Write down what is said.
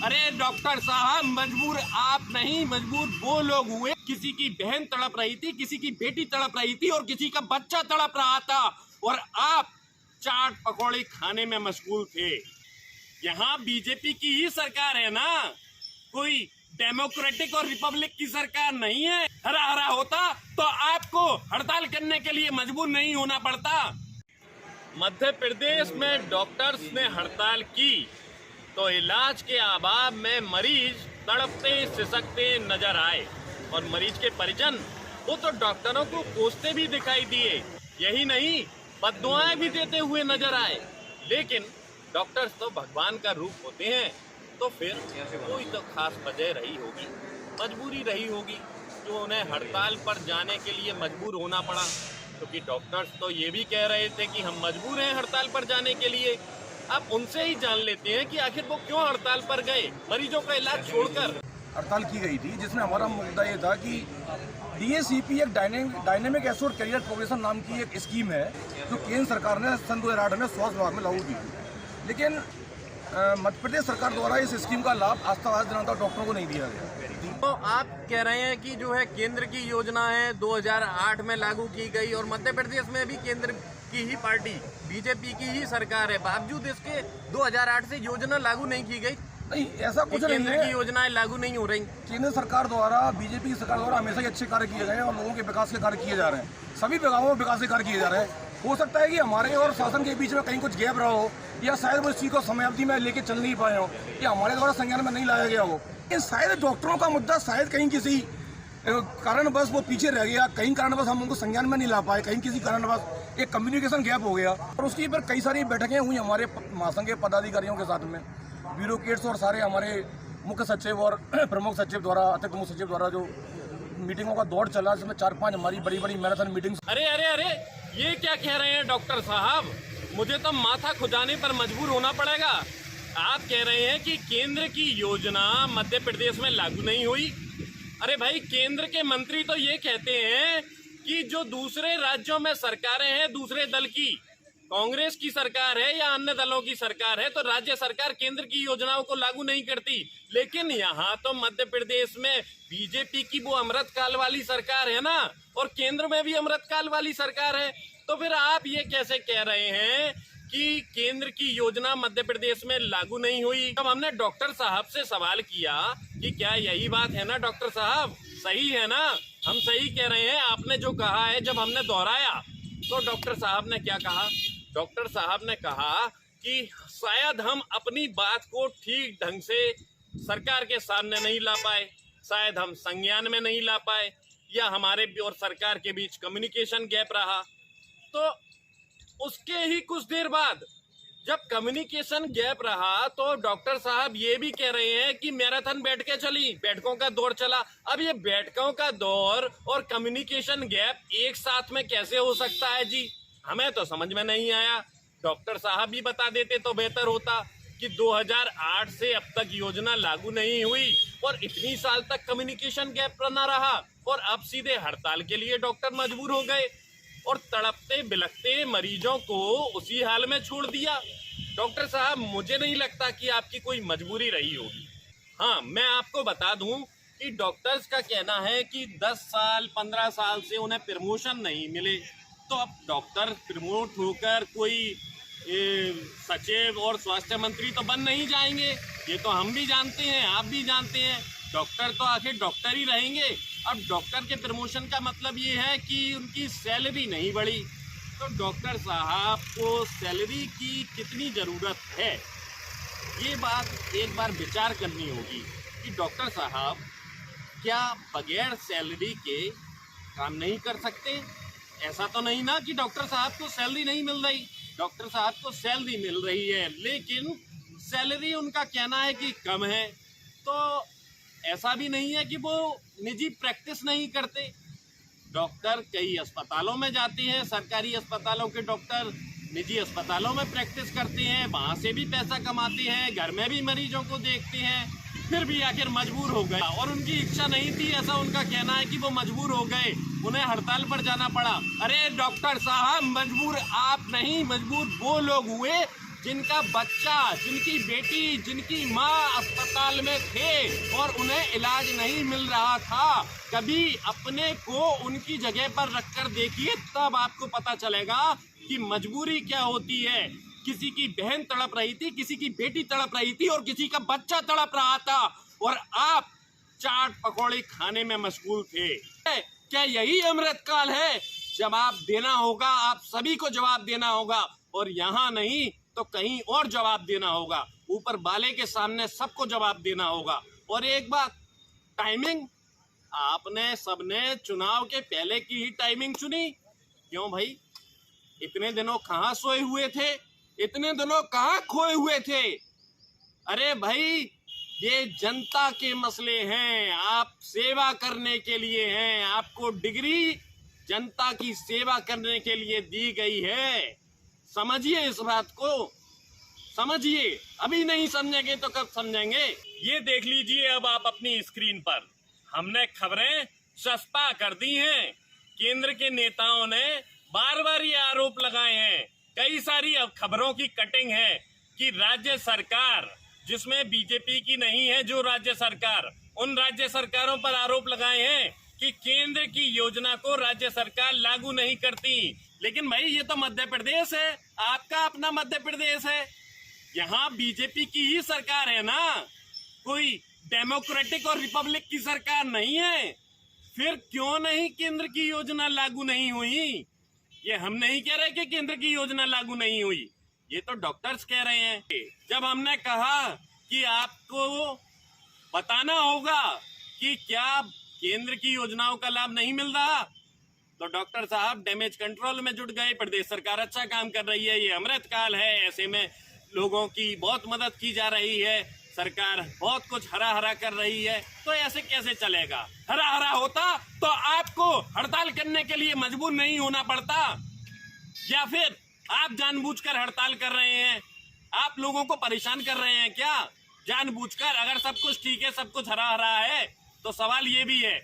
अरे डॉक्टर साहब, मजबूर आप नहीं, मजबूर वो लोग हुए। किसी की बहन तड़प रही थी, किसी की बेटी तड़प रही थी और किसी का बच्चा तड़प रहा था, और आप चाट पकौड़े खाने में मशगूल थे। यहाँ बीजेपी की ही सरकार है ना, कोई डेमोक्रेटिक और रिपब्लिक की सरकार नहीं है। हरा हरा होता तो आपको हड़ताल करने के लिए मजबूर नहीं होना पड़ता। मध्य प्रदेश में डॉक्टर्स ने हड़ताल की तो इलाज के अभाव में मरीज तड़पते सिसकते नजर आए, और मरीज के परिजन वो तो डॉक्टरों को कोसते भी दिखाई दिए। यही नहीं, बद्दुआएं भी देते हुए नजर आए। लेकिन डॉक्टर्स तो भगवान का रूप होते हैं, तो फिर कोई तो खास वजह रही होगी, मजबूरी रही होगी जो उन्हें हड़ताल पर जाने के लिए मजबूर होना पड़ा। क्योंकि डॉक्टर्स तो ये भी कह रहे थे कि हम मजबूर हैं हड़ताल पर जाने के लिए। अब उनसे ही जान लेते हैं कि आखिर वो क्यों हड़ताल पर गए, मरीजों का इलाज छोड़कर। हड़ताल की गई थी जिसमें हमारा मुद्दा ये था कि DACP एक डायनेमिक एश्योर्ड करियर प्रोग्रेशन नाम की एक स्कीम है जो केंद्र सरकार ने सन 2008 में स्वास्थ्य विभाग में लागू की थी। लेकिन मध्य प्रदेश सरकार द्वारा इस स्कीम का लाभ आज दिनों तक डॉक्टरों को नहीं दिया गया। तो आप कह रहे हैं कि जो है केंद्र की योजना है 2008 में लागू की गई, और मध्य प्रदेश में भी केंद्र की ही पार्टी बीजेपी की ही सरकार है, बावजूद इसके 2008 से योजना लागू नहीं की गई। नहीं, ऐसा कुछ नहीं है। केंद्र की योजनाएं लागू नहीं हो रही। केंद्र सरकार द्वारा, बीजेपी की सरकार द्वारा हमेशा ही अच्छे कार्य किए गए हैं और लोगों के विकास के कार्य किए जा रहे हैं। सभी विभागों में विकास के कार्य किए जा रहे हैं। हो सकता है कि हमारे और शासन के बीच में कहीं कुछ गैप रहा हो, या शायद वो इस चीज को समयावधि में लेके चल नहीं पाए हो, या हमारे द्वारा संज्ञान में नहीं लाया गया हो। लेकिन शायद डॉक्टरों का मुद्दा शायद कहीं किसी कारणवश वो पीछे रह गया, कहीं कारणवश हम उनको संज्ञान में नहीं ला पाए, कहीं किसी कारणवश एक कम्युनिकेशन गैप हो गया। और उसकी पर कई सारी बैठकें हुई हमारे महासंघ के पदाधिकारियों के साथ में, ब्यूरोक्रेट्स और सारे हमारे मुख्य सचिव और प्रमुख सचिव द्वारा, अतिरिक्त मुख्य सचिव द्वारा जो मीटिंगों का दौर चला, जिसमें 4-5 हमारी बड़ी बड़ी मैराथन मीटिंग्स। अरे अरे अरे, ये क्या कह रहे हैं डॉक्टर साहब, मुझे तो माथा खुजाने पर मजबूर होना पड़ेगा। आप कह रहे हैं कि केंद्र की योजना मध्य प्रदेश में लागू नहीं हुई। अरे भाई, केंद्र के मंत्री तो ये कहते हैं कि जो दूसरे राज्यों में सरकारें हैं, दूसरे दल की, कांग्रेस की सरकार है या अन्य दलों की सरकार है, तो राज्य सरकार केंद्र की योजनाओं को लागू नहीं करती। लेकिन यहाँ तो मध्य प्रदेश में बीजेपी की वो अमृतकाल वाली सरकार है ना, और केंद्र में भी अमृतकाल वाली सरकार है। तो फिर आप ये कैसे कह रहे हैं कि केंद्र की योजना मध्य प्रदेश में लागू नहीं हुई? तब हमने डॉक्टर साहब से सवाल किया कि क्या यही बात है ना डॉक्टर साहब, सही है ना, हम सही कह रहे हैं आपने जो कहा है? जब हमने दोहराया तो डॉक्टर साहब ने क्या कहा? डॉक्टर साहब ने कहा कि शायद हम अपनी बात को ठीक ढंग से सरकार के सामने नहीं ला पाए, शायद हम संज्ञान में नहीं ला पाए, या हमारे और सरकार के बीच कम्युनिकेशन गैप रहा। तो उसके ही कुछ देर बाद जब कम्युनिकेशन गैप रहा तो डॉक्टर साहब ये भी कह रहे हैं कि मैराथन बैठकें चली, बैठकों का दौर चला। अब ये बैठकों का दौर और कम्युनिकेशन गैप एक साथ में कैसे हो सकता है जी? हमें तो समझ में नहीं आया। डॉक्टर साहब भी बता देते तो बेहतर होता कि 2008 से अब तक योजना लागू नहीं हुई और इतनी साल तक कम्युनिकेशन गैप बना रहा, और अब सीधे हड़ताल के लिए डॉक्टर मजबूर हो गए और तड़पते बिलखते मरीजों को उसी हाल में छोड़ दिया। डॉक्टर साहब, मुझे नहीं लगता कि आपकी कोई मजबूरी रही होगी। हाँ, मैं आपको बता दूं कि डॉक्टर्स का कहना है कि 10 साल 15 साल से उन्हें प्रमोशन नहीं मिले, तो अब डॉक्टर प्रमोट होकर कोई सचिव और स्वास्थ्य मंत्री तो बन नहीं जाएंगे। ये तो हम भी जानते हैं, आप भी जानते हैं। डॉक्टर तो आखिर डॉक्टर ही रहेंगे। अब डॉक्टर के प्रमोशन का मतलब ये है कि उनकी सैलरी नहीं बढ़ी। तो डॉक्टर साहब को सैलरी की कितनी ज़रूरत है, ये बात एक बार विचार करनी होगी कि डॉक्टर साहब क्या बगैर सैलरी के काम नहीं कर सकते? ऐसा तो नहीं ना कि डॉक्टर साहब को सैलरी नहीं मिल रही। डॉक्टर साहब को सैलरी मिल रही है, लेकिन सैलरी उनका कहना है कि कम है। तो ऐसा भी नहीं है कि वो निजी प्रैक्टिस नहीं करते। डॉक्टर कई अस्पतालों में जाते हैं, सरकारी अस्पतालों के डॉक्टर निजी अस्पतालों में प्रैक्टिस करते हैं, वहाँ से भी पैसा कमाते हैं, घर में भी मरीजों को देखते हैं, फिर भी आखिर मजबूर हो गए। और उनकी इच्छा नहीं थी, ऐसा उनका कहना है कि वो मजबूर हो गए, उन्हें हड़ताल पर जाना पड़ा। अरे डॉक्टर साहब, मजबूर आप नहीं, मजबूर वो लोग हुए जिनका बच्चा, जिनकी बेटी, जिनकी माँ अस्पताल अस्पताल में थे और उन्हें इलाज नहीं मिल रहा था। कभी अपने को उनकी जगह पर रखकर देखिए, तब आपको पता चलेगा कि मजबूरी क्या होती है। किसी की बहन तड़प रही थी, किसी की बेटी तड़प रही थी और किसी का बच्चा तड़प रहा था, और आप चाट पकौड़े खाने में मशगूल थे। क्या यही अमृत काल है? जवाब देना होगा, आप सभी को जवाब देना होगा, और यहाँ नहीं तो कहीं और जवाब देना होगा। ऊपर वाले के सामने सबको जवाब देना होगा। और एक बात, टाइमिंग आपने सबने चुनाव के पहले की ही टाइमिंग चुनी। क्यों भाई? इतने दिनों कहाँ सोए हुए थे? इतने दिनों कहाँ खोए हुए थे? अरे भाई, ये जनता के मसले हैं, आप सेवा करने के लिए हैं। आपको डिग्री जनता की सेवा करने के लिए दी गई है। समझिए इस बात को, समझिए। अभी नहीं समझेंगे तो कब समझेंगे? ये देख लीजिए अब आप अपनी स्क्रीन पर, हमने खबरें सस्ता कर दी हैं। केंद्र के नेताओं ने बार बार ये आरोप लगाए हैं, कई सारी अब खबरों की कटिंग है कि राज्य सरकार, जिसमें बीजेपी की नहीं है जो राज्य सरकार, उन राज्य सरकारों पर आरोप लगाए हैं कि केंद्र की योजना को राज्य सरकार लागू नहीं करती। लेकिन भाई, ये तो मध्य प्रदेश है, आपका अपना मध्य प्रदेश है, यहाँ बीजेपी की ही सरकार है ना, कोई डेमोक्रेटिक और रिपब्लिक की सरकार नहीं है। फिर क्यों नहीं केंद्र की योजना लागू नहीं हुई? ये हम नहीं कह रहे कि केंद्र की योजना लागू नहीं हुई, ये तो डॉक्टर्स कह रहे हैं। जब हमने कहा कि आपको बताना होगा कि क्या केंद्र की योजनाओं का लाभ नहीं मिल रहा, तो डॉक्टर साहब डैमेज कंट्रोल में जुट गए। प्रदेश सरकार अच्छा काम कर रही है, ये अमृत काल है, ऐसे में लोगों की बहुत मदद की जा रही है, सरकार बहुत कुछ हरा हरा कर रही है, तो ऐसे कैसे चलेगा? हरा हरा होता तो आपको हड़ताल करने के लिए मजबूर नहीं होना पड़ता, या फिर आप जानबूझकर हड़ताल कर रहे हैं? आप लोगों को परेशान कर रहे हैं क्या जानबूझकर? अगर सब कुछ ठीक है, सब कुछ हरा हरा है, तो सवाल ये भी है